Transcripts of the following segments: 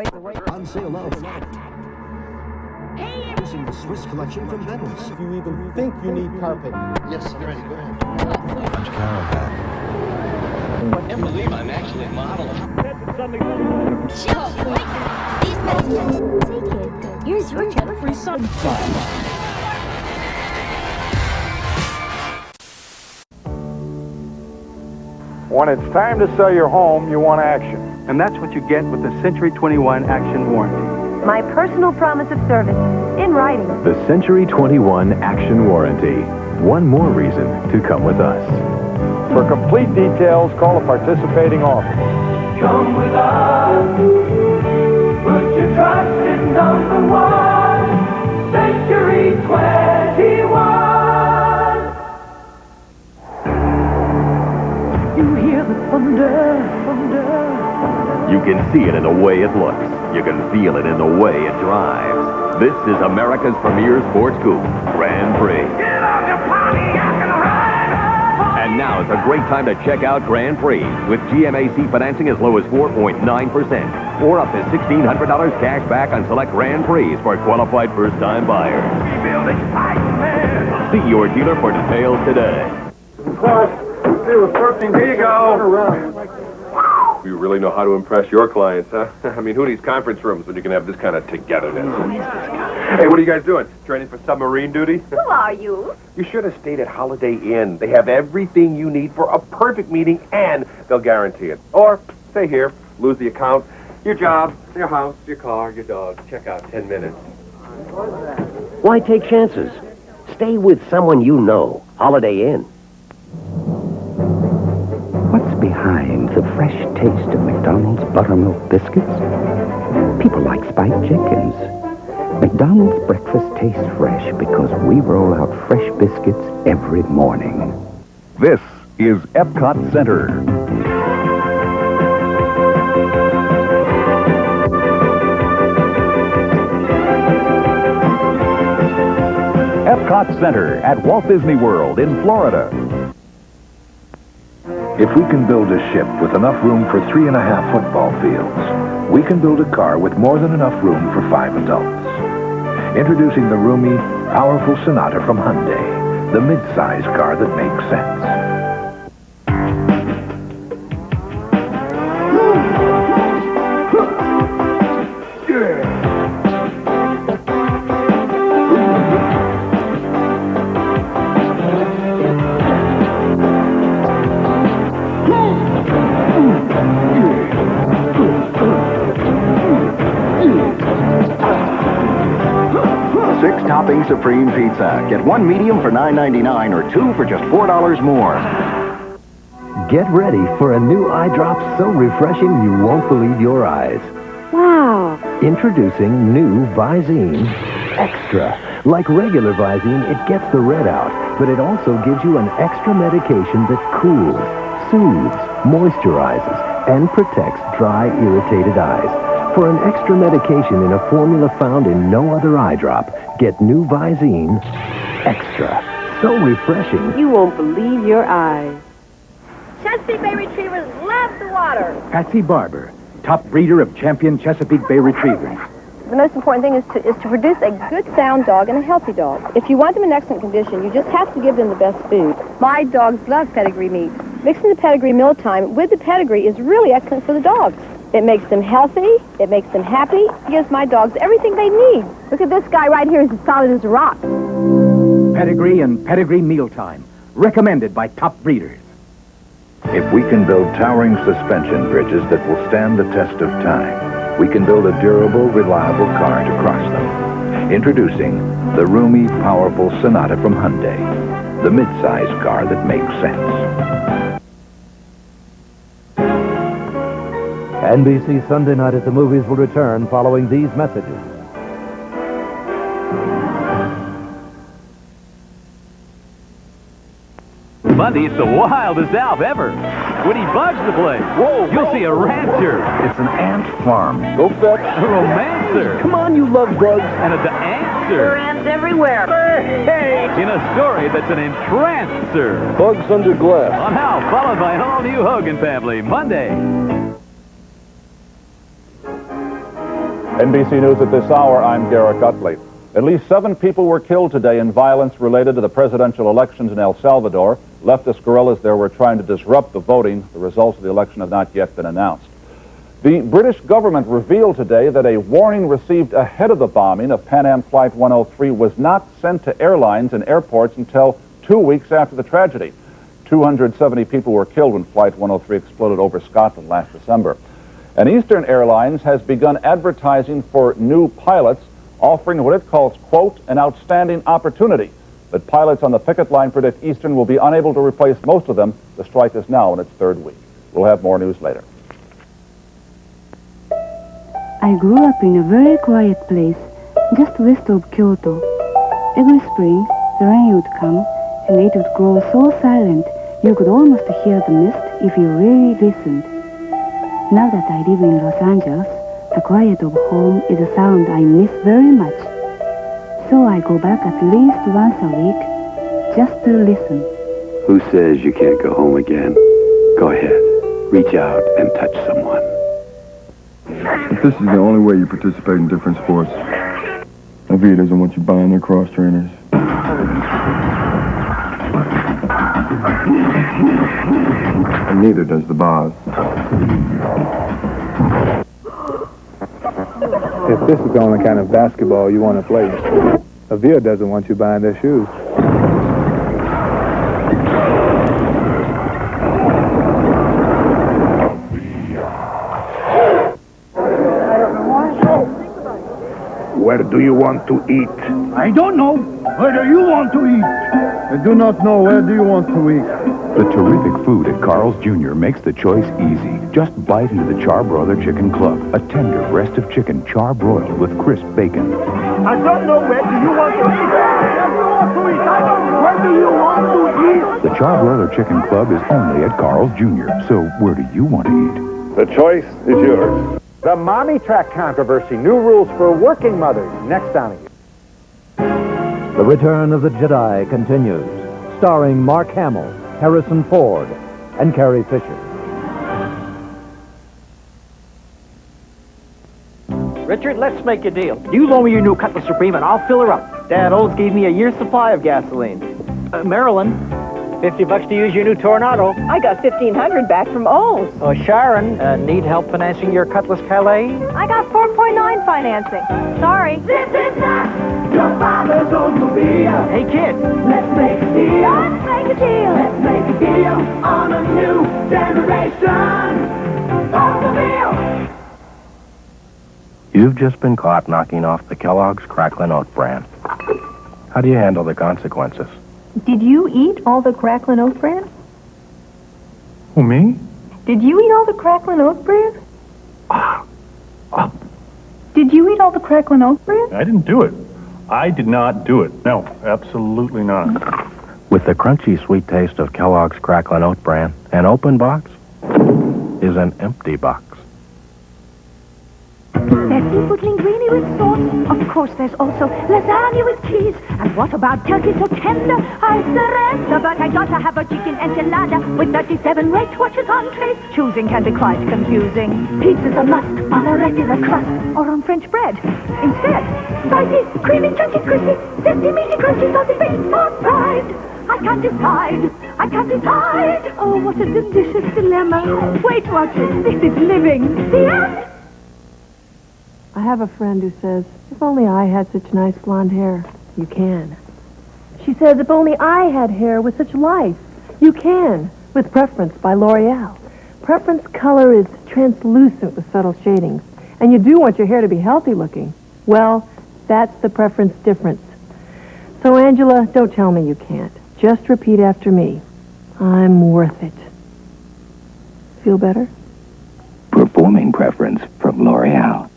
On sale now. Using the Swiss collection from Bentley's. If you even think you need carpet. Yes, I'm ready. Go ahead. Caravan. I can't believe I'm actually a model. Joe, these messages. Take it. Here's your free son. When it's time to sell your home, you want action. And that's what you get with the Century 21 Action Warranty. My personal promise of service, in writing. The Century 21 Action Warranty. One more reason to come with us. For complete details, call a participating office. Come with us. Put your trust in number one. Century 21. You hear the thunder, thunder. You can see it in the way it looks. You can feel it in the way it drives. This is America's premier sports coupe, Grand Prix. Get out your Pontiac and ride. And now it's a great time to check out Grand Prix with GMAC financing as low as 4.9% or up to $1,600 cash back on select Grand Prix for qualified first-time buyers. We build excitement. See your dealer for details today. Here you go. You really know how to impress your clients, huh? I mean, who needs conference rooms when you can have this kind of togetherness? Hey, what are you guys doing? Training for submarine duty? Who are you? You should have stayed at Holiday Inn. They have everything you need for a perfect meeting, and they'll guarantee it. Or stay here, lose the account, your job, your house, your car, your dog. Check out 10 minutes. Why take chances? Stay with someone you know. Holiday Inn. What's behind the fresh taste of McDonald's buttermilk biscuits? People like spiked chickens. McDonald's breakfast tastes fresh because we roll out fresh biscuits every morning. This is Epcot Center. Epcot Center at Walt Disney World in Florida. If we can build a ship with enough room for 3.5 football fields, we can build a car with more than enough room for 5 adults. Introducing the roomy, powerful Sonata from Hyundai, the mid-size car that makes sense. 6-topping Supreme Pizza. Get 1 medium for $9.99 or 2 for just $4 more. Get ready for a new eye drop so refreshing you won't believe your eyes. Wow. Introducing new Visine Extra. Like regular Visine, it gets the red out, but it also gives you an extra medication that cools, soothes, moisturizes, and protects dry, irritated eyes. For an extra medication in a formula found in no other eye drop, get new Visine Extra. So refreshing. You won't believe your eyes. Chesapeake Bay Retrievers love the water. Patsy Barber, top breeder of champion Chesapeake Bay Retrievers. The most important thing is to produce a good, sound dog and a healthy dog. If you want them in excellent condition, you just have to give them the best food. My dogs love pedigree meat. Mixing the pedigree mealtime with the pedigree is really excellent for the dogs. It makes them healthy. It makes them happy. It gives my dogs everything they need. Look at this guy right here. He's as solid as a rock. Pedigree and pedigree mealtime. Recommended by top breeders. If we can build towering suspension bridges that will stand the test of time, we can build a durable, reliable car to cross them. Introducing the roomy, powerful Sonata from Hyundai, the mid-size car that makes sense. NBC Sunday Night at the Movies will return following these messages. Monday's the wildest Alf ever. When he bugs the place, you'll see a rancher. It's an ant farm. Go fetch. A romancer. Come on, you love bugs. And a dancer. There are ants everywhere. Hey! In a story that's an entrancer. Bugs under glass. On How, followed by an all-new Hogan family, Monday. NBC News at this hour, I'm Garrett Utley. At least 7 people were killed today in violence related to the presidential elections in El Salvador. Leftist guerrillas there were trying to disrupt the voting. The results of the election have not yet been announced. The British government revealed today that a warning received ahead of the bombing of Pan Am Flight 103 was not sent to airlines and airports until 2 weeks after the tragedy. 270 people were killed when Flight 103 exploded over Scotland last December. And Eastern Airlines has begun advertising for new pilots, offering what it calls, quote, an outstanding opportunity. But pilots on the picket line predict Eastern will be unable to replace most of them. The strike is now in its 3rd week. We'll have more news later. I grew up in a very quiet place, just west of Kyoto. Every spring, the rain would come, and it would grow so silent you could almost hear the mist if you really listened. Now that I live in Los Angeles, the quiet of home is a sound I miss very much. So I go back at least once a week, just to listen. Who says you can't go home again? Go ahead. Reach out and touch someone. If this is the only way you participate in different sports, Avia doesn't want you buying their cross trainers. And neither does the boss. If this is the only kind of basketball you want to play, Avia doesn't want you buying their shoes. Where do you want to eat? I don't know. Where do you want to eat? I do not know. Where do you want to eat? The terrific food at Carl's Jr. makes the choice easy. Just bite into the Charbroiler Chicken Club, a tender breast of chicken charbroiled with crisp bacon. I don't know. Where do you want to eat? Where do you want to eat? I don't know. Where do you want to eat? The Charbroiler Chicken Club is only at Carl's Jr. So where do you want to eat? The choice is yours. The mommy track controversy. New rules for working mothers. Next on it. The Return of the Jedi continues, starring Mark Hamill, Harrison Ford, and Carrie Fisher. Richard, let's make a deal. You loan me your new Cutlass Supreme and I'll fill her up. Dad Olds gave me a year's supply of gasoline. Marilyn, $50 to use your new Tornado. I got $1,500 back from Olds. Oh, Sharon, need help financing your Cutlass Calais? I got 4.9 financing. Sorry. This is not your father's automobile. Hey, kid. Let's make a deal. Let's make a deal. Let's make a deal on a new generation automobile. You've just been caught knocking off the Kellogg's Cracklin' Oat Bran. How do you handle the consequences? Did you eat all the Cracklin' Oat Bran? Who, me? Did you eat all the Cracklin' Oat Bran? Did you eat all the Cracklin' Oat Bran? I didn't do it. I did not do it. No, absolutely not. With the crunchy sweet taste of Kellogg's Cracklin' Oat Bran, an open box is an empty box. There's seafood linguine with sauce. Of course, there's also lasagna with cheese. And what about turkey so tender? I surrender, but I gotta have a chicken enchilada with 37 Weight Watchers entrees. Choosing can be quite confusing. Pizza's a must on a regular crust or on French bread. Instead, spicy, creamy, chunky, crispy, zesty, meaty, crunchy, saucy, baked for pride. I can't decide. I can't decide. Oh, what a delicious dilemma. Weight Watchers, this is living. The end. I have a friend who says, if only I had such nice blonde hair. You can. She says, if only I had hair with such life. You can, with Preference by L'Oreal. Preference color is translucent with subtle shadings. And you do want your hair to be healthy looking. Well, that's the Preference difference. So, Angela, don't tell me you can't. Just repeat after me. I'm worth it. Feel better? Performing Preference from L'Oreal.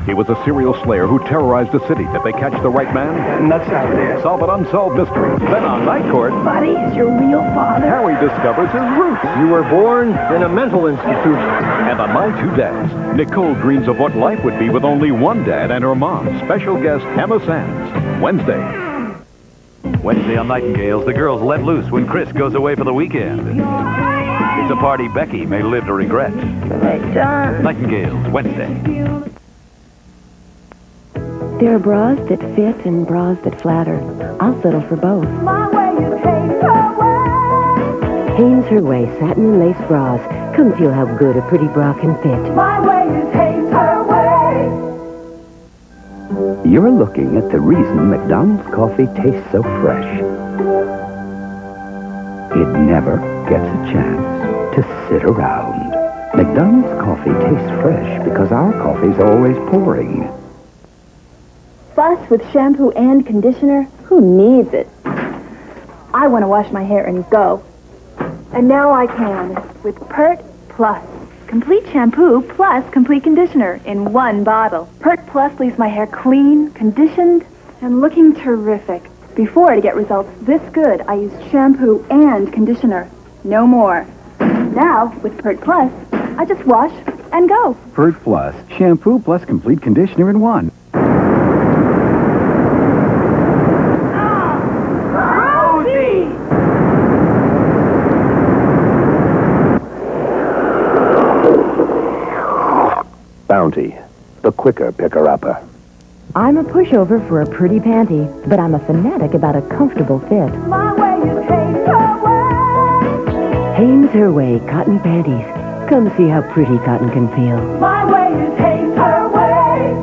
He was a serial slayer who terrorized the city. Did they catch the right man? And that's how it is. Solve an unsolved mystery. Then on Night Court, Buddy, is your real father? Harry discovers his roots. You were born in a mental institution. And on My Two Dads, Nicole dreams of what life would be with only one dad and her mom. Special guest Emma Sands. Wednesday on Nightingales, the girls let loose when Chris goes away for the weekend. It's a party Becky may live to regret. Right done. Nightingales, Wednesday. There are bras that fit and bras that flatter. I'll settle for both. My way is Hanes Her Way. Hanes Her Way satin and lace bras. Come feel how good a pretty bra can fit. My way is Hanes Her Way. You're looking at the reason McDonald's coffee tastes so fresh. It never gets a chance to sit around. McDonald's coffee tastes fresh because our coffee's always pouring. Fuss with shampoo and conditioner? Who needs it? I want to wash my hair and go. And now I can with Pert Plus. Complete shampoo plus complete conditioner in one bottle. Pert Plus leaves my hair clean, conditioned, and looking terrific. Before to get results this good, I used shampoo and conditioner. No more. Now, with Pert Plus, I just wash and go. Pert Plus, shampoo plus complete conditioner in one. Bounty, the quicker picker-upper. I'm a pushover for a pretty panty, but I'm a fanatic about a comfortable fit. My way is Hanes Her Way. Hanes Her Way cotton panties. Come see how pretty cotton can feel. My way is Hanes Her Way.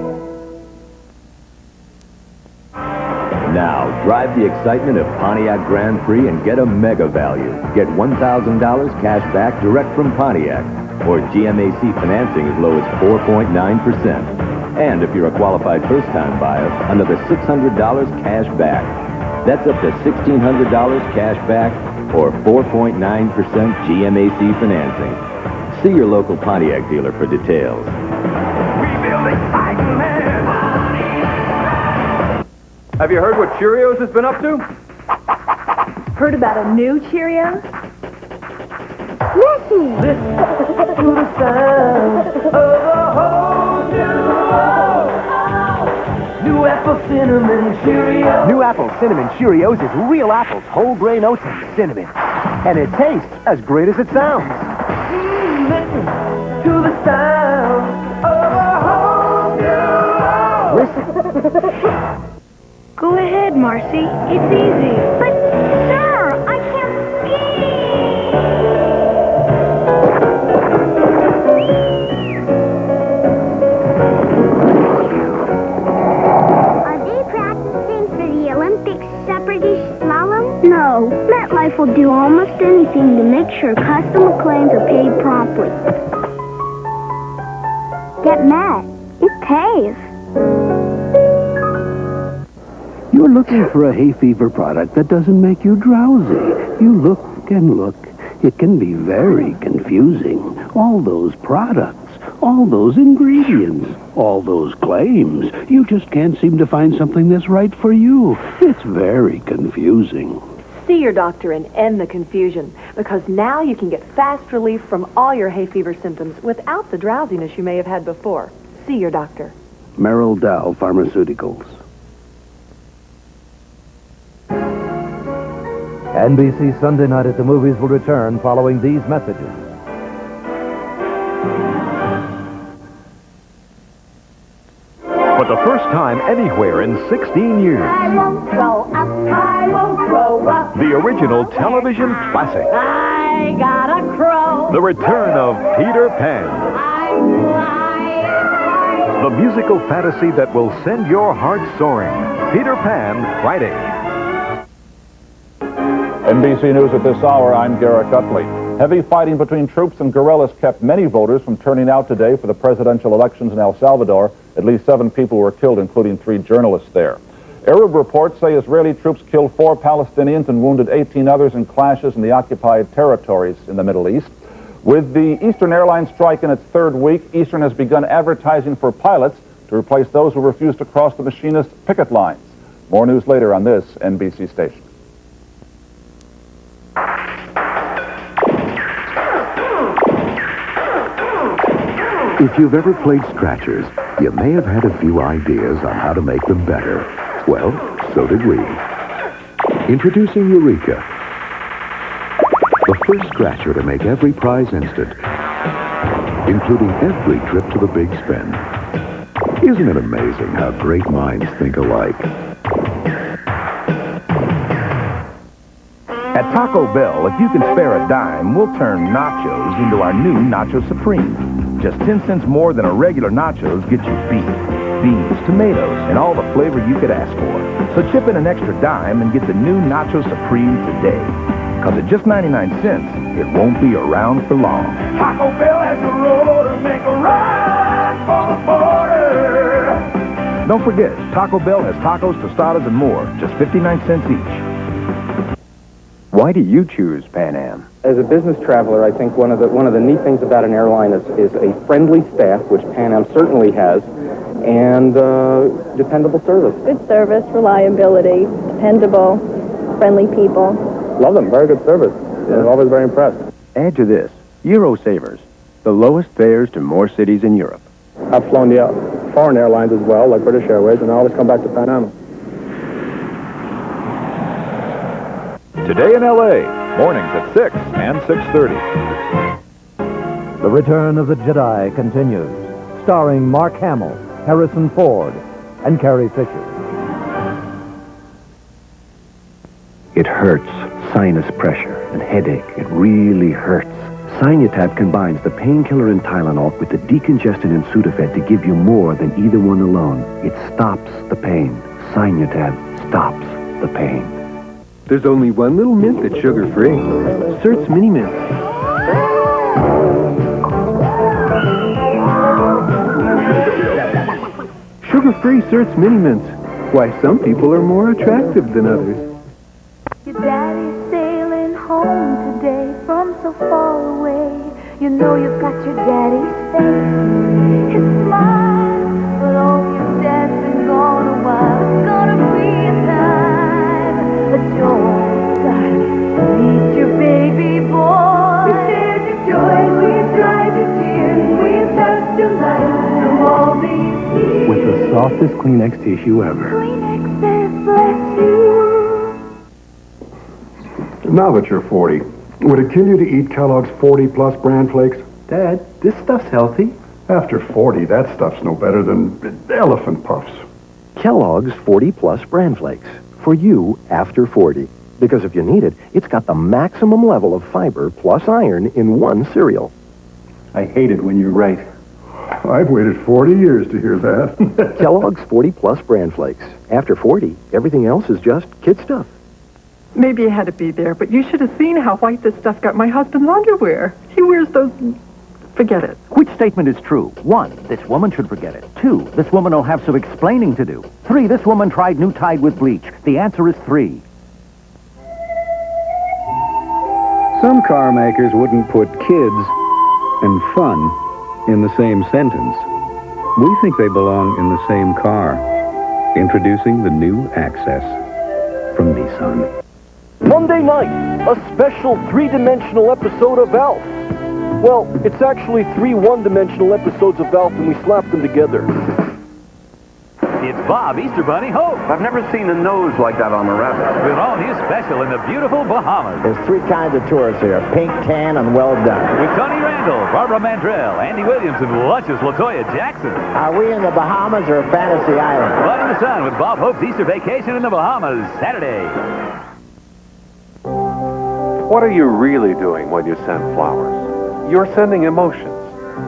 Now, drive the excitement of Pontiac Grand Prix and get a mega value. Get $1,000 cash back direct from Pontiac, or GMAC financing as low as 4.9%. And if you're a qualified first-time buyer, another $600 cash back. That's up to $1,600 cash back, or 4.9% GMAC financing. See your local Pontiac dealer for details. Have you heard what Cheerios has been up to? Heard about a new Cheerio? Listen. Listen to the sound of a whole new apple cinnamon Cheerios. New apple cinnamon Cheerios is real apples, whole grain oats, and cinnamon. And it tastes as great as it sounds. Listen to the sound of a whole new Listen. Go ahead, Marcy. It's easy. But, sir, I can't ski. Are they practicing for the Olympic separatist slalom? No. MetLife will do almost anything to make sure customer claims are paid promptly. Get Met. It pays. You're looking for a hay fever product that doesn't make you drowsy. You look and look. It can be very confusing. All those products, all those ingredients, all those claims. You just can't seem to find something that's right for you. It's very confusing. See your doctor and end the confusion, because now you can get fast relief from all your hay fever symptoms without the drowsiness you may have had before. See your doctor. Merrill Dow Pharmaceuticals. NBC Sunday Night at the Movies will return following these messages. For the first time anywhere in 16 years, I won't grow up. I won't grow up. the original television classic, I got a crow. The Return of Peter Pan. The musical fantasy that will send your heart soaring. Peter Pan, Friday. NBC News at this hour, I'm Garrett Gutley. Heavy fighting between troops and guerrillas kept many voters from turning out today for the presidential elections in El Salvador. At least 7 people were killed, including 3 journalists there. Arab reports say Israeli troops killed 4 Palestinians and wounded 18 others in clashes in the occupied territories in the Middle East. With the Eastern Airlines strike in its 3rd week, Eastern has begun advertising for pilots to replace those who refuse to cross the machinist picket lines. More news later on this NBC station. If you've ever played Scratchers, you may have had a few ideas on how to make them better. Well, so did we. Introducing Eureka, the first scratcher to make every prize instant, including every trip to the big spin. Isn't it amazing how great minds think alike? At Taco Bell, if you can spare a dime, we'll turn nachos into our new Nacho Supreme. Just 10 cents more than a regular nachos gets you beef, beans, tomatoes, and all the flavor you could ask for. So chip in an extra dime and get the new Nacho Supreme today. Because at just 99 cents, it won't be around for long. Taco Bell has a roll to make a run for the border. Don't forget, Taco Bell has tacos, tostadas, and more, just 59 cents each. Why do you choose Pan Am? As a business traveler, I think one of the neat things about an airline is a friendly staff, which Pan Am certainly has, and dependable service. Good service, reliability, dependable, friendly people. Love them. Very good service. Yeah, always very impressed. Add to this, Eurosavers, the lowest fares to more cities in Europe. I've flown the foreign airlines as well, like British Airways, and I always come back to Pan Am. Today in L.A., mornings at 6 and 6:30. The Return of the Jedi continues, starring Mark Hamill, Harrison Ford, and Carrie Fisher. It hurts. Sinus pressure and headache. It really hurts. Sinutab combines the painkiller and Tylenol with the decongestant and Sudafed to give you more than either one alone. It stops the pain. Sinutab stops the pain. There's only one little mint that's sugar-free. Cert's Mini Mint. Sugar-free Cert's Mini Mints. Why some people are more attractive than others. Your daddy's sailing home today from so far away. You know you've got your daddy's face, his smile. But oh, your dad's been gone a while. It's gonna be a time of joy to meet your baby boy. We shared your joy, we've dried your tears, we've touched your life through all these years. With the softest Kleenex tissue ever. Kleenex says bless you. Now that you're 40, would it kill you to eat Kellogg's 40-plus bran flakes? Dad, this stuff's healthy. After 40, that stuff's no better than elephant puffs. Kellogg's 40-plus bran flakes. For you after 40. Because if you need it, it's got the maximum level of fiber plus iron in one cereal. I hate it when you're right. I've waited 40 years to hear that. Kellogg's 40-plus bran flakes. After 40, everything else is just kid stuff. Maybe you had to be there, but you should have seen how white this stuff got my husband's underwear. He wears those... Forget it. Which statement is true? 1, this woman should forget it. 2, this woman will have some explaining to do. 3, this woman tried new Tide with bleach. The answer is 3. Some car makers wouldn't put kids and fun in the same sentence. We think they belong in the same car. Introducing the new Access from Nissan. Monday night, a special 3-dimensional episode of Alf. Well, it's actually 3 one-dimensional episodes of Alf, and we slapped them together. It's Bob, Easter Bunny, Hope. I've never seen a nose like that on a rabbit. With all new special in the beautiful Bahamas. There's 3 kinds of tourists here, pink, tan, and well done. With Tony Randall, Barbara Mandrell, Andy Williams, and luscious LaToya Jackson. Are we in the Bahamas or Fantasy Island? Blood in the Sun with Bob Hope's Easter Vacation in the Bahamas, Saturday. What are you really doing when you send flowers? You're sending emotions.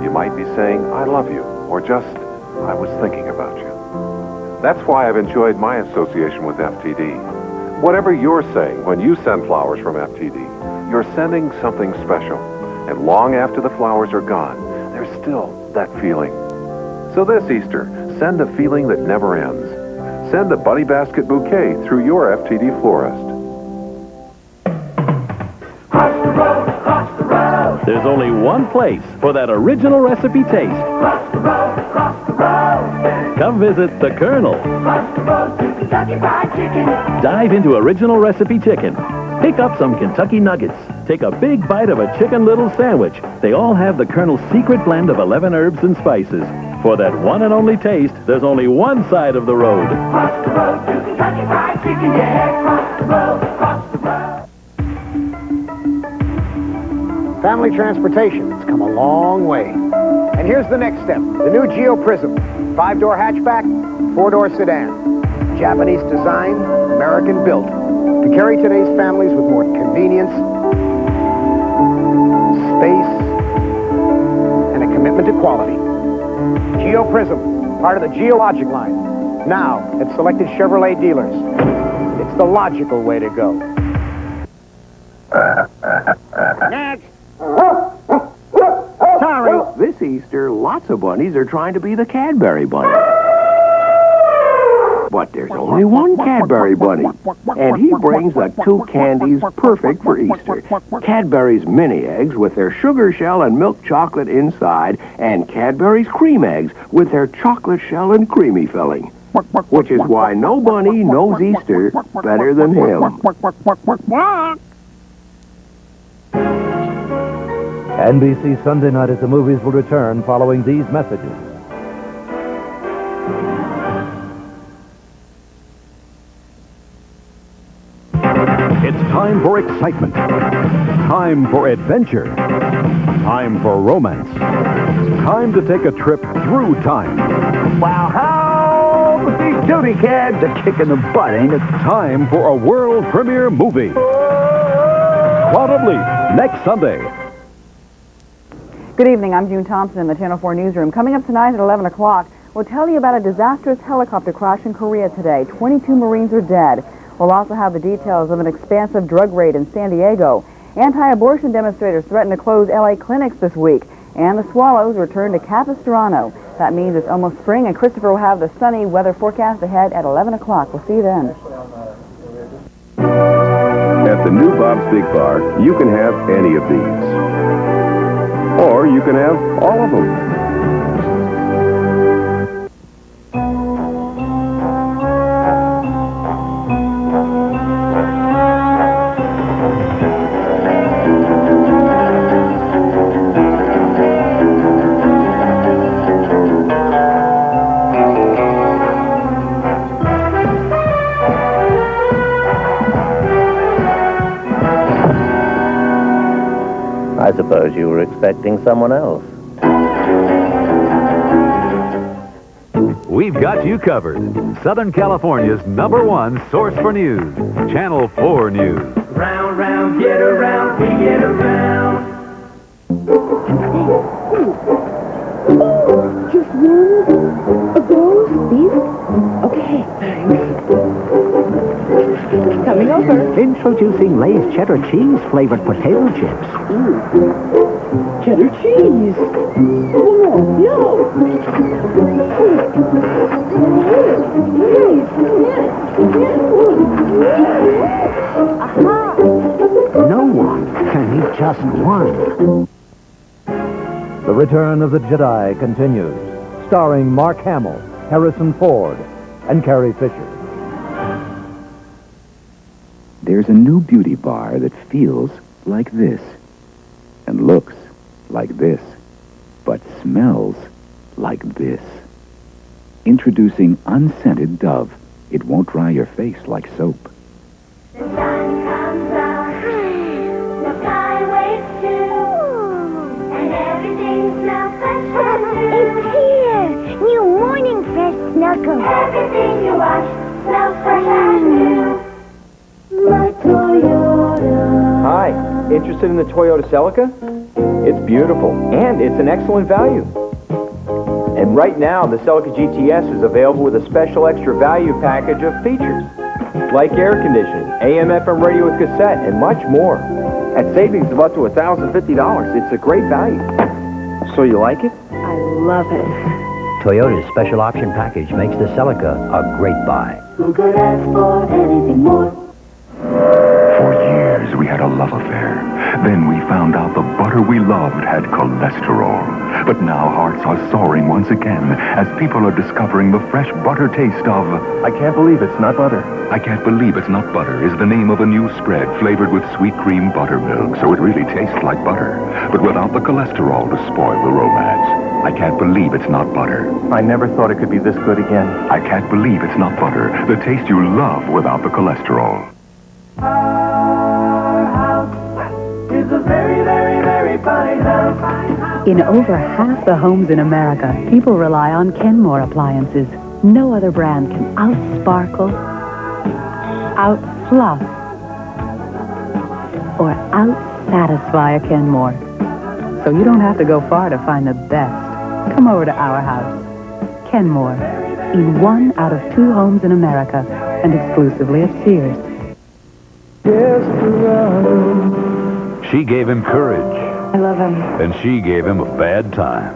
You might be saying, I love you, or just, I was thinking about you. That's why I've enjoyed my association with FTD. Whatever you're saying when you send flowers from FTD, you're sending something special. And long after the flowers are gone, there's still that feeling. So this Easter, send a feeling that never ends. Send a Buddy Basket bouquet through your FTD florist. There's only one place for that original recipe taste. Come visit the Colonel. Dive into original recipe chicken. Pick up some Kentucky nuggets. Take a big bite of a Chicken Little sandwich. They all have the Colonel's secret blend of 11 herbs and spices. For that one and only taste, there's only one side of the road. Cross the road to Kentucky Fried Chicken, yeah, cross the road, cross the road. Family transportation has come a long way. And here's the next step, the new Geo Prism. 5-door hatchback, 4-door sedan. Japanese design, American built. To carry today's families with more convenience, space, and a commitment to quality. Geo Prism, part of the Geologic line. Now at selected Chevrolet dealers. It's the logical way to go. Next. Sorry. This Easter, lots of bunnies are trying to be the Cadbury bunny. But there's only one Cadbury bunny, and he brings the two candies perfect for Easter. Cadbury's mini eggs with their sugar shell and milk chocolate inside, and Cadbury's cream eggs with their chocolate shell and creamy filling. Which is why no bunny knows Easter better than him. NBC Sunday Night at the Movies will return following these messages. It's time for excitement. Time for adventure. Time for romance. Time to take a trip through time. Wow, how but these duty cabs are kicking the butt, ain't it? Time for a world premiere movie. Cloud of Leaf, next Sunday. Good evening, I'm June Thompson in the Channel 4 newsroom. Coming up tonight at 11 o'clock, we'll tell you about a disastrous helicopter crash in Korea today. 22 Marines are dead. We'll also have the details of an expansive drug raid in San Diego. Anti-abortion demonstrators threaten to close L.A. clinics this week. And the Swallows return to Capistrano. That means it's almost spring, and Christopher will have the sunny weather forecast ahead at 11 o'clock. We'll see you then. At the new Bob's Big Bar, you can have any of these. Or you can have all of them. I suppose you were expecting someone else. We've got you covered. Southern California's #1 source for news. Channel 4 News. Round, round, get around, we get around. Just one of those? These? Okay, thanks. Coming over. Introducing Lay's cheddar cheese flavored potato chips. Cheddar cheese. Oh, no. Aha. No one can eat just one. The Return of the Jedi continues, starring Mark Hamill, Harrison Ford, and Carrie Fisher. There's a new beauty bar that feels like this, and looks like this, but smells like this. Introducing unscented Dove. It won't dry your face like soap. The sun comes out, the sky wakes too, and everything smells fresh and new. It's here! New Morning Fresh Snuggle. Everything you wash smells fresh and new. My Toyota. Hi, interested in the Toyota Celica? It's beautiful, and it's an excellent value. And right now, the Celica GTS is available with a special extra value package of features, like air conditioning, AM/FM radio with cassette, and much more. At savings of up to $1,050, it's a great value. So you like it? I love it. Toyota's special option package makes the Celica a great buy. Who could ask for anything more? For years, we had a love affair. Then we found out the butter we loved had cholesterol. But now hearts are soaring once again as people are discovering the fresh butter taste of... I can't believe it's not butter. I Can't Believe It's Not Butter is the name of a new spread flavored with sweet cream buttermilk, so it really tastes like butter, but without the cholesterol to spoil the romance. I Can't Believe It's Not Butter. I never thought it could be this good again. I Can't Believe It's Not Butter, the taste you love without the cholesterol. Our house is a very, very, very fine house. In over half the homes in America, people rely on Kenmore appliances. No other brand can out-sparkle, out-fluff, or out-satisfy a Kenmore. So you don't have to go far to find the best. Come over to our house. Kenmore, in 1 out of 2 homes in America, and exclusively at Sears. She gave him courage, I love him. and she gave him a bad time.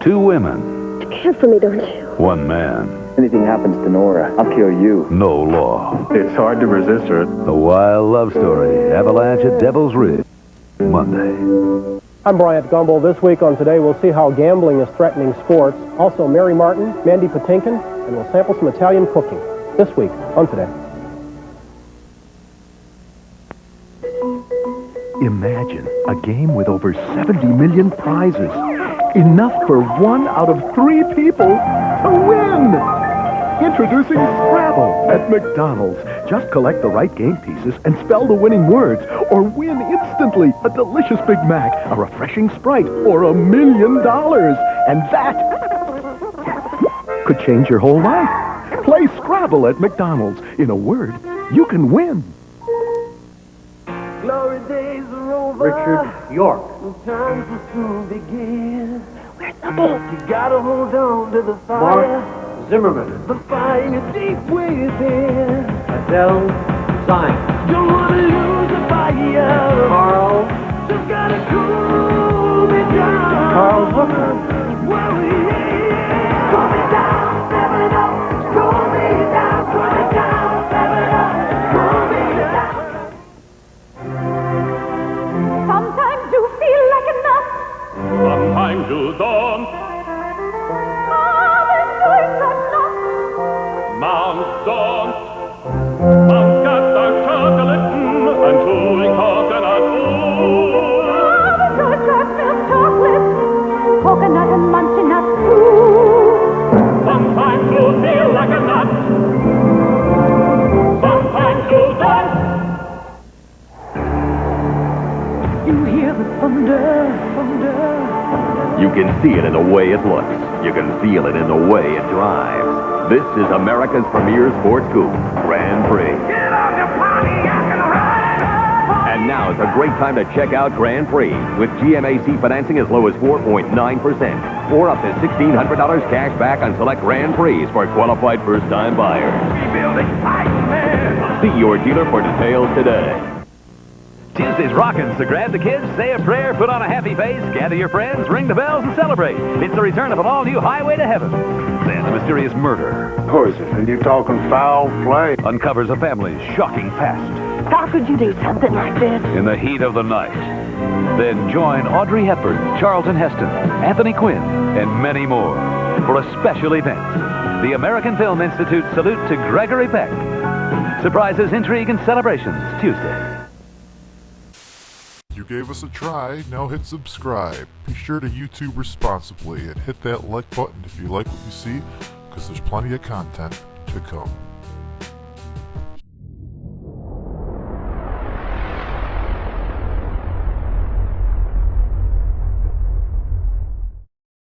2 women, You care for me, don't you? 1 man. Anything happens to Nora, I'll kill you. No law. It's hard to resist her. A wild love story. Avalanche at Devil's Ridge. Monday. I'm Bryant Gumbel. This week on Today, we'll see how gambling is threatening sports. Also, Mary Martin, Mandy Patinkin, and we'll sample some Italian cooking. This week on Today. Imagine a game with over 70 million prizes. Enough for 1 out of 3 people to win! Introducing Scrabble at McDonald's. Just collect the right game pieces and spell the winning words, or win instantly a delicious Big Mac, a refreshing Sprite, or $1 million. And that could change your whole life. Play Scrabble at McDonald's. In a word, you can win. Glory days are over. Richard York. Times will soon begin. Where's the boat? You gotta hold on to the fire. Mark Zimmerman. The fire deep within. Adele Stein. Don't wanna lose the fire. Carl. Just gotta cool me down. Carl Hooker. Well, yeah. Cool me down, 7 up. Cool me down, cool me down, 7 up. Cool me down. Sometimes you feel like a nut. Sometimes you don't. Mounts don't. Mounts got dark chocolate and chewing coconut. Good got milk chocolate, coconut and munching nuts too. Sometimes you feel like a nut. Sometimes you don't. You hear the thunder, thunder. You can see it in the way it looks. You can feel it in the way it drives. This is America's premier sports coupe, Grand Prix. Get on your Pontiac and ride! And now is a great time to check out Grand Prix with GMAC financing as low as 4.9% or up to $1,600 cash back on select Grand Prix for qualified first-time buyers. Rebuilding Iceman! See your dealer for details today. Tuesday's rockin', so grab the kids, say a prayer, put on a happy face, gather your friends, ring the bells, and celebrate. It's the return of an all-new Highway to Heaven. Then a mysterious murder. Poison, and you talking foul play? Uncovers a family's shocking past. How could you do something like this? In the heat of the night. Then join Audrey Hepburn, Charlton Heston, Anthony Quinn, and many more for a special event. The American Film Institute salute to Gregory Peck. Surprises, intrigue, and celebrations Tuesday. You gave us a try, now hit subscribe. Be sure to YouTube responsibly and hit that like button if you like what you see, because there's plenty of content to come.